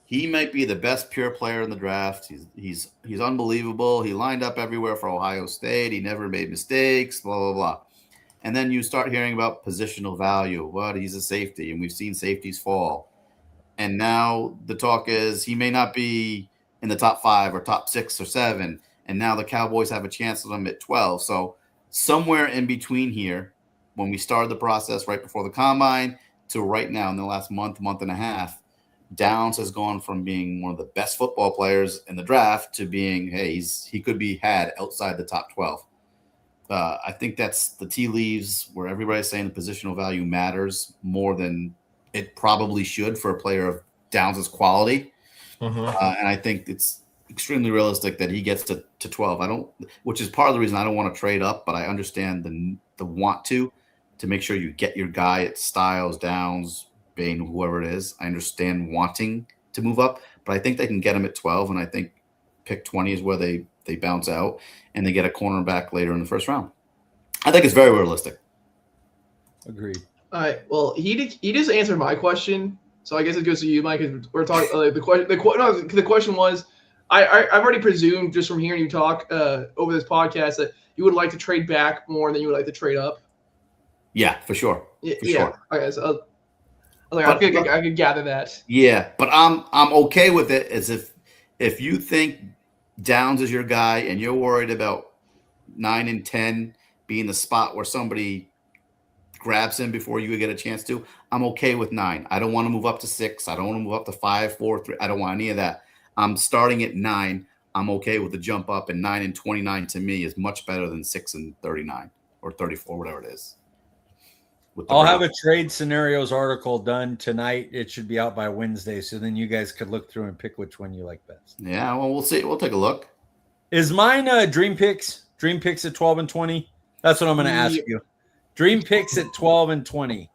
he might be the best pure player in the draft. He's unbelievable. He lined up everywhere for Ohio State. He never made mistakes. Blah blah blah. And then you start hearing about positional value. What, he's a safety, and we've seen safeties fall. And now the talk is he may not be in the top 5 or top 6 or 7. And now the Cowboys have a chance of him at 12. So somewhere in between here, when we started the process right before the combine to right now in the last month and a half, Downs has gone from being one of the best football players in the draft to being, hey, he could be had outside the top 12. I think that's the tea leaves where everybody's saying the positional value matters more than it probably should for a player of Downs' quality. And I think it's extremely realistic that he gets to 12. Which is part of the reason I don't want to trade up, but I understand the want to to make sure you get your guy at Styles, Downs, Bain, whoever it is. I understand wanting to move up, but I think they can get him at 12, and I think pick 20 is where they bounce out, and they get a cornerback later in the first round. I think it's very realistic. Agreed. All right. Well, he just answered my question, so I guess it goes to you, Mike. Because we're talking the question was, I've already presumed just from hearing you talk over this podcast that you would like to trade back more than you would like to trade up. Yeah, for sure. Sure. Okay, so I could gather that. Yeah, but I'm okay with it as if you think Downs is your guy and you're worried about 9 and 10 being the spot where somebody grabs him before you get a chance to, I'm okay with 9. I don't want to move up to 6. I don't want to move up to 5, 4, 3. I don't want any of that. I'm starting at 9. I'm okay with the jump up, and 9 and 29 to me is much better than 6 and 39 or 34, whatever it is. I'll have a trade scenarios article done tonight. It should be out by Wednesday, so then you guys could look through and pick which one you like best. Yeah, well, we'll see. We'll take a look. Is mine Dream Picks? Dream Picks at 12 and 20? That's what I'm going to ask you. Dream Picks at 12 and 20.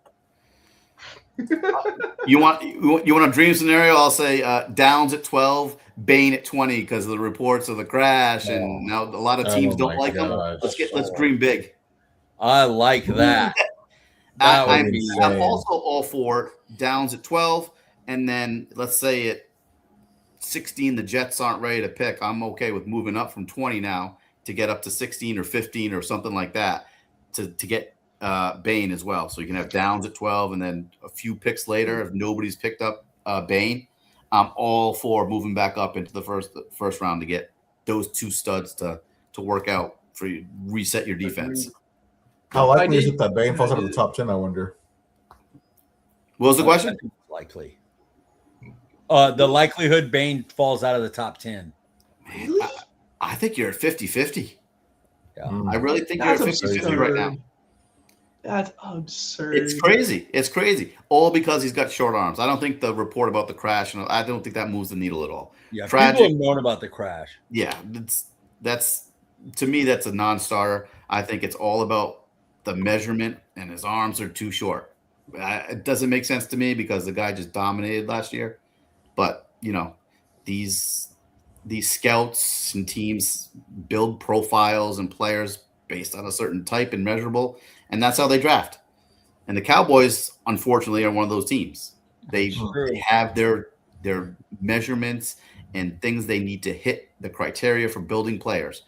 You want a dream scenario? I'll say Downs at 12, Bain at 20 because of the reports of the crash, and now a lot of teams don't like them. Let's dream big. I like that. I'm also all for Downs at 12, and then let's say at 16 the Jets aren't ready to pick. I'm okay with moving up from 20 now to get up to 16 or 15 or something like that to get Bain as well. So you can have Downs at 12, and then a few picks later, if nobody's picked up Bain, I'm all for moving back up into the first round to get those two studs to work out for you, reset your defense. How likely is it that Bain falls out of the top 10, I wonder? What was the question? Likely. The likelihood Bain falls out of the top 10. Man, I think you're at 50-50. Yeah. I really think you're at 50-50 right now. That's absurd. It's crazy. It's crazy. All because he's got short arms. I don't think the report about the crash, I don't think that moves the needle at all. Yeah, tragic. People have known about the crash. Yeah, that's to me, that's a non-starter. I think it's all about the measurement, and his arms are too short. It doesn't make sense to me because the guy just dominated last year. But, these scouts and teams build profiles and players based on a certain type and measurable, and that's how they draft. And the Cowboys, unfortunately, are one of those teams. They have their measurements and things they need to hit the criteria for building players.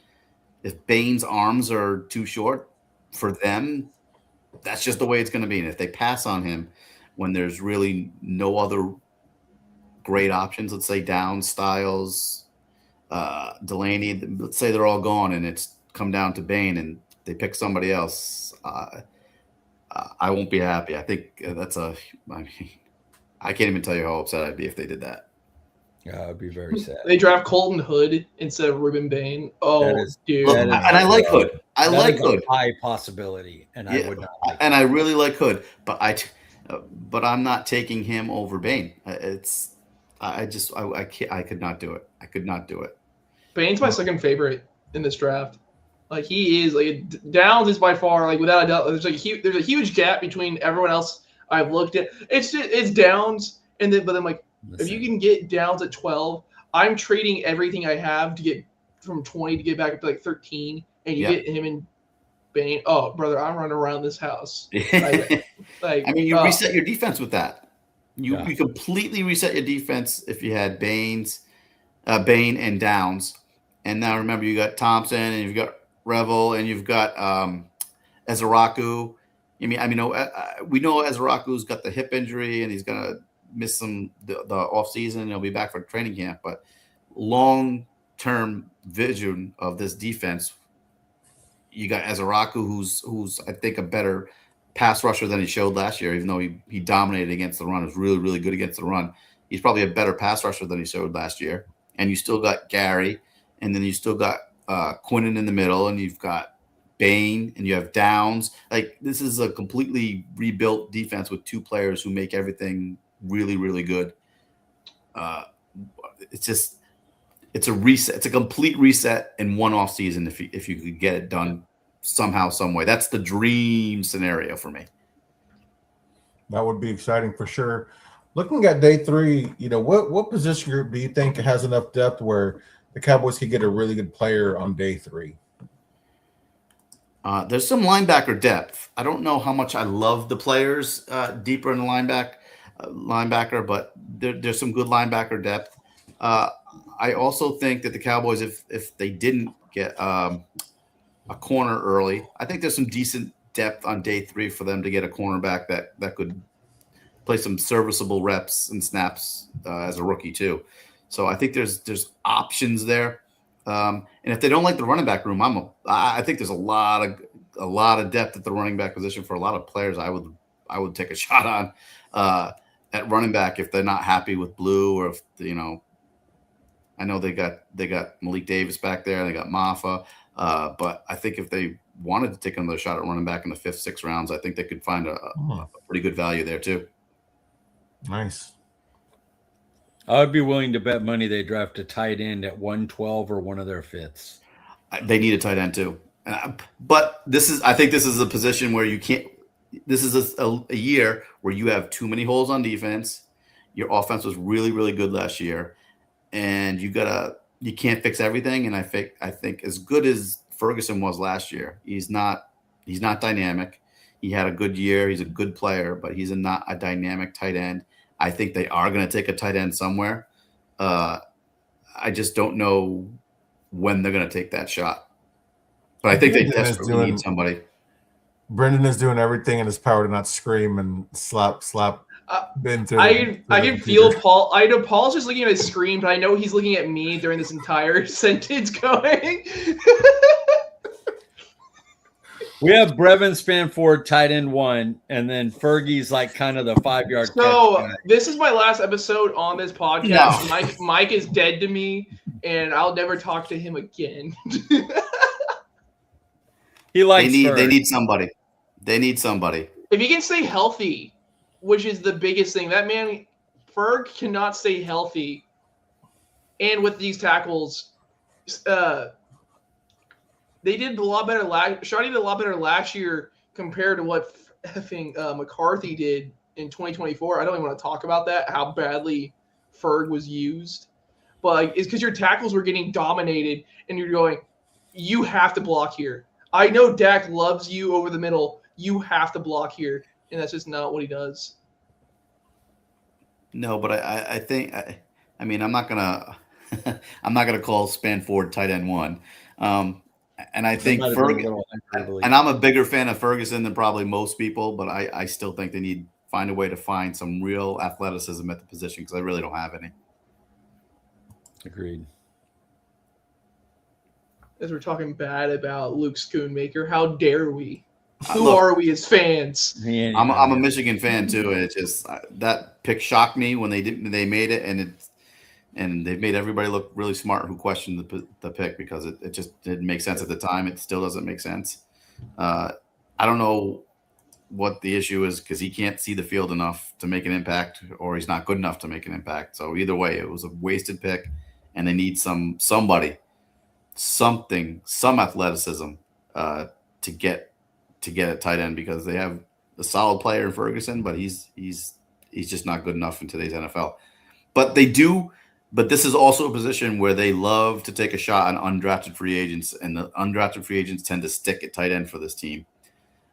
If Bain's arms are too short for them, that's just the way it's going to be. And if they pass on him when there's really no other great options, let's say Downs, Styles, Delaney, let's say they're all gone and it's come down to Bain and they pick somebody else, I won't be happy. I think I can't even tell you how upset I'd be if they did that. Yeah, I'd be very sad. They draft Colton Hood instead of Ruben Bain. Oh, dude. And I like Hood. I like Hood. High possibility, and I would not. And I really like Hood, but I'm not taking him over Bain. I could not do it. I could not do it. Bain's my second favorite in this draft. Like he is Downs is by far without a doubt. There's a huge gap between everyone else I've looked at. It's Downs, but then if you can get Downs at 12, I'm trading everything I have to get from 20 to get back up to 13, and you get him in Bain. Oh, brother, I'm running around this house. You reset your defense with that. You completely reset your defense if you had Bain and Downs. And now remember, you got Thompson and you've got Revel and you've got Ezeraku. We know Ezeraku's got the hip injury and he's gonna miss the off season. He'll be back for training camp, but long-term vision of this defense, you got Ezeraku, who's I think a better pass rusher than he showed last year, even though he dominated against the run. Was really, really good against the run. He's probably a better pass rusher than he showed last year. And you still got Gary, and then you still got Quinnen in the middle, and you've got Bain, and you have Downs. This is a completely rebuilt defense with two players who make everything really, really good. It's a reset. It's a complete reset in one off season if you could get it done somehow, some way. That's the dream scenario for me. That would be exciting for sure. Looking at day 3, what position group do you think has enough depth where the Cowboys could get a really good player on day 3? There's some linebacker depth. I don't know how much I love the players deeper in the linebacker, but there's some good linebacker depth. I also think that the Cowboys, if they didn't get a corner early, I think there's some decent depth on day 3 for them to get a cornerback that could play some serviceable reps and snaps as a rookie too. So I think there's options there. And if they don't like the running back room, I think there's a lot of depth at the running back position for a lot of players. I would take a shot on at running back if they're not happy with Blue, or if I know they got Malik Davis back there, they got Maffa, but I think if they wanted to take another shot at running back in the 5th, 6th rounds, I think they could find a pretty good value there too. Nice. I would be willing to bet money they draft a tight end at 112 or one of their 5ths. They need a tight end too. But I think this is a position where you can't. This is a year where you have too many holes on defense. Your offense was really, really good last year, and you can't fix everything. And I think as good as Ferguson was last year, he's not dynamic. He had a good year. He's a good player, but he's not a dynamic tight end. I think they are going to take a tight end somewhere. I just don't know when they're going to take that shot. But I think they desperately need somebody. Brendan is doing everything in his power to not scream and slap Ben through. I can feel Paul. I know Paul's just looking at his screen, but I know he's looking at me during this entire sentence going. We have Brevin Spanford tight end 1, and then Fergie's like kind of the 5-yard So this is my last episode on this podcast. No. Mike is dead to me, and I'll never talk to him again. He likes. They need somebody. They need somebody. If he can stay healthy, which is the biggest thing, that man Ferg cannot stay healthy, and with these tackles, they did a lot better. Shardy did a lot better last year compared to what effing McCarthy did in 2024. I don't even want to talk about that, how badly Ferg was used. But it's because your tackles were getting dominated, and you're going, you have to block here. I know Dak loves you over the middle. You have to block here, and that's just not what he does. No, but I think I'm not gonna call Spanford tight end 1. And I think Ferguson, and I'm a bigger fan of Ferguson than probably most people, but I still think they need to find a way to find some real athleticism at the position because I really don't have any. Agreed. As we're talking bad about Luke Schoonmaker, how dare we? Who are we as fans? I'm a Michigan fan too, and it just that pick shocked me when they made it, and they've made everybody look really smart who questioned the pick because it just didn't make sense at the time. It still doesn't make sense. I don't know what the issue is because he can't see the field enough to make an impact, or he's not good enough to make an impact. So either way, it was a wasted pick, and they need some athleticism to get a tight end because they have a solid player in Ferguson, but he's just not good enough in today's NFL. But they do. But this is also a position where they love to take a shot on undrafted free agents, and the undrafted free agents tend to stick at tight end for this team.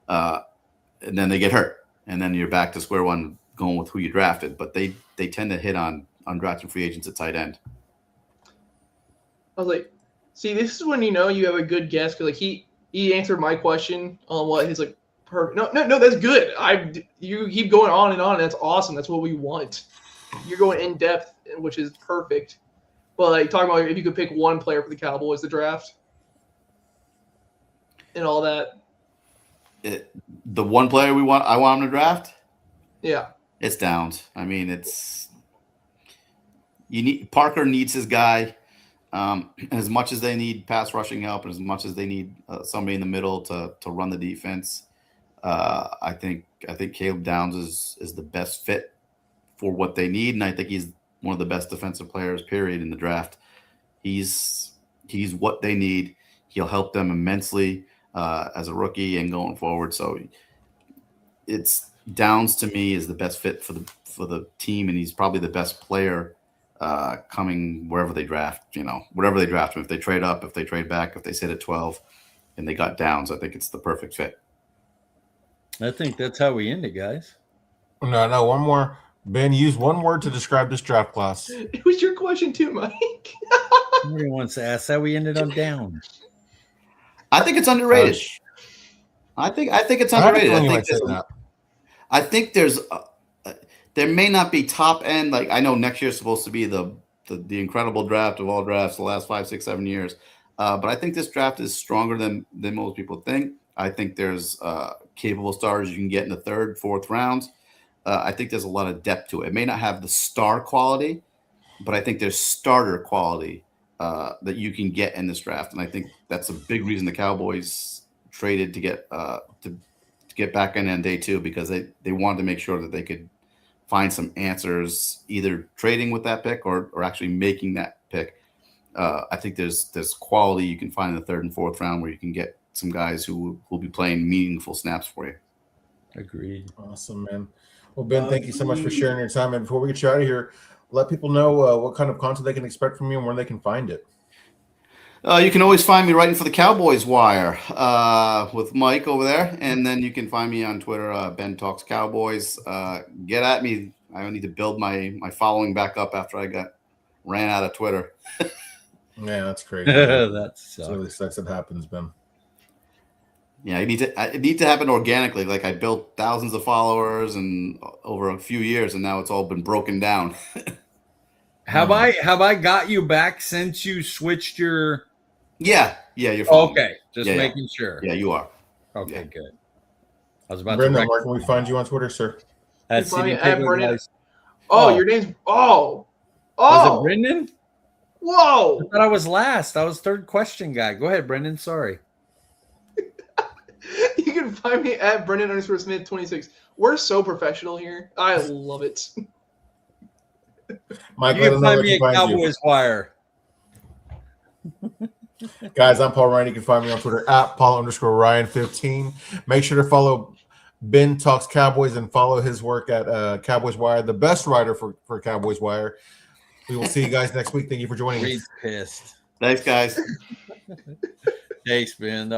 And then they get hurt, and then you're back to square one going with who you drafted. But they tend to hit on undrafted free agents at tight end. I was like, see, this is when you have a good guess because he answered my question on what his perfect. No, that's good. You keep going on and on. And that's awesome. That's what we want. You're going in depth, which is perfect. But talking about if you could pick one player for the Cowboys to draft and all that. The one player I want him to draft? Yeah. It's Downs. I mean, Parker needs his guy. As much as they need pass rushing help, and as much as they need somebody in the middle to run the defense, I think Caleb Downs is the best fit for what they need, and I think he's one of the best defensive players, period, in the draft. He's what they need. He'll help them immensely. as a rookie and going forward. So it's Downs to me is the best fit for the team, and he's probably the best player coming wherever they draft. Whatever they draft him, if they trade up, if they trade back, if they sit at 12, and they got Downs, I think it's the perfect fit. I think that's how we end it, guys. No, one more. Ben, use one word to describe this draft class. It was your question too, Mike. Nobody wants to ask how we ended on Downs. I think it's underrated. I think it's underrated. I think there's there may not be top end. Like, I know next year is supposed to be the incredible draft of all drafts the last 5, 6, 7 years. But I think this draft is stronger than most people think. I think there's capable starters you can get in the 3rd, 4th rounds. I think there's a lot of depth to it. It may not have the star quality, but I think there's starter quality that you can get in this draft. And I think that's a big reason the Cowboys traded to get back in on day 2, because they wanted to make sure that they could find some answers, either trading with that pick or actually making that pick. I think there's quality you can find in the 3rd and 4th round where you can get some guys who will be playing meaningful snaps for you. Agreed. Awesome, man. Well, Ben, thank you so much for sharing your time. And before we get you out of here, let people know what kind of content they can expect from you and where they can find it. You can always find me writing for the Cowboys Wire with Mike over there. And then you can find me on Twitter, Ben Talks Cowboys. Get at me. I need to build my following back up after I ran out of Twitter. Yeah, that's crazy. That really sucks. It happens, Ben. Yeah, it needs to happen organically. Like, I built thousands of followers and over a few years, and now it's all been broken down. Have I got you back since you switched your? Yeah, you're fine. Okay, just making sure. Yeah, you are. Okay, good. I was about Brendan, to. where can we find you on Twitter, sir? That's Brendan. Oh, your name's Was it Brendan? Whoa! I thought I was last. I was 3rd question guy. Go ahead, Brendan. Sorry. You can find me at Brendan_Smith26. We're so professional here. I love it. Mike, You can find me at Cowboys Wire. Guys, I'm Paul Ryan. You can find me on Twitter at Paul_Ryan15. Make sure to follow Ben Talks Cowboys and follow his work at Cowboys Wire, the best writer for Cowboys Wire. We will see you guys next week. Thank you for joining us. Pissed. Thanks, guys. Thanks, Ben.